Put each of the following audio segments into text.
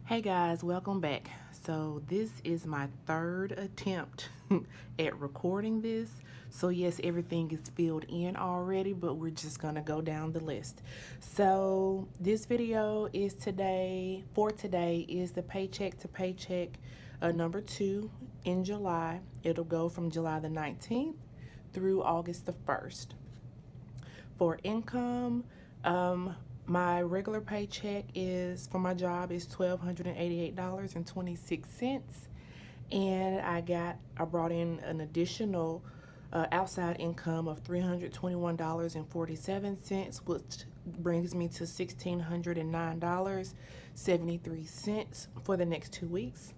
Hey guys, welcome back. So this is my third attempt at recording this. So yes, everything is filled in already, but we're just gonna go down the list. So this video is today is the paycheck to paycheck number 2 in July. It'll go from July the 19th through August the 1st. For income, my regular paycheck is for my job is $1,288.26, and I brought in an additional outside income of $321.47, which brings me to $1,609.73 for the next 2 weeks.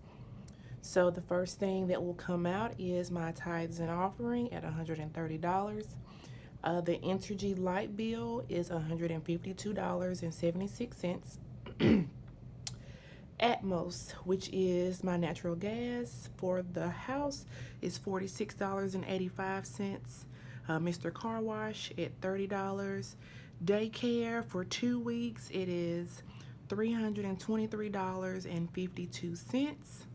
So the first thing that will come out is my tithes and offering at $130. The Entergy light bill is $152.76. Atmos, which is my natural gas for the house, is $46.85. Mr. Car Wash at $30. Daycare for 2 weeks, it is $323.52.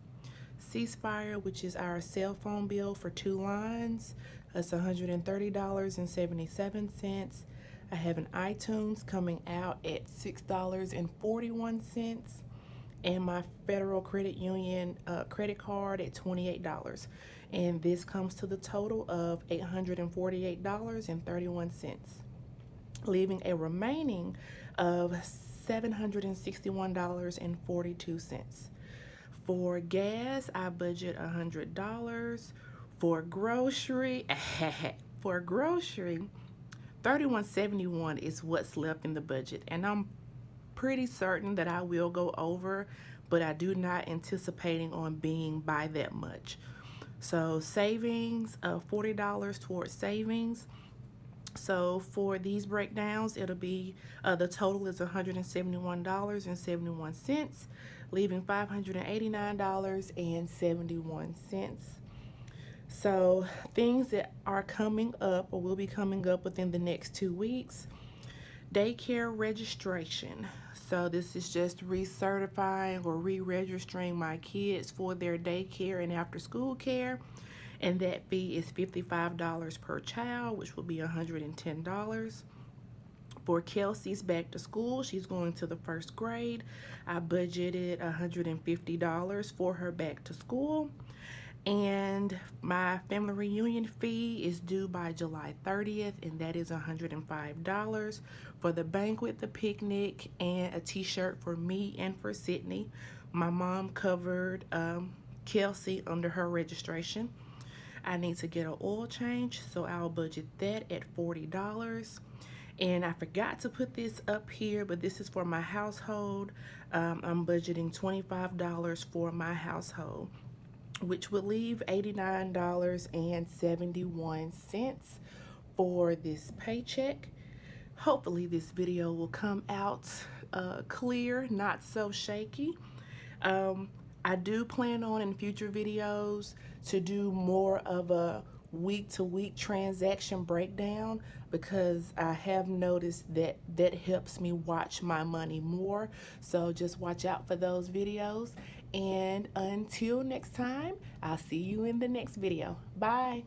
Ceasefire, which is our cell phone bill for 2 lines, that's $130.77. I have an iTunes coming out at $6.41, and my Federal Credit Union credit card at $28. And this comes to the total of $848.31, leaving a remaining of $761.42. For gas, I budget $100. For grocery, for grocery, $31.71 is what's left in the budget, and I'm pretty certain that I will go over, but I do not anticipating on being by that much. So savings, $40 towards savings. So for these breakdowns, it'll be the total is $171.71, leaving $589.71. So things that are coming up or will be coming up within the next 2 weeks: daycare registration. So this is just recertifying or re-registering my kids for their daycare and after school care, and that fee is $55 per child, which will be $110. For Kelsey's back to school, she's going to the first grade. I budgeted $150 for her back to school. And my family reunion fee is due by July 30th, and that is $105 for the banquet, the picnic, and a t-shirt for me and for Sydney. My mom covered Kelsey under her registration. I need to get an oil change, so I'll budget that at $40. And I forgot to put this up here, but this is for my household. I'm budgeting $25 for my household, which would leave $89.71 for this paycheck. Hopefully this video will come out clear, not so shaky. I do plan on in future videos to do more of a week-to-week transaction breakdown, because I have noticed that that helps me watch my money more. So just watch out for those videos. And until next time, I'll see you in the next video. Bye.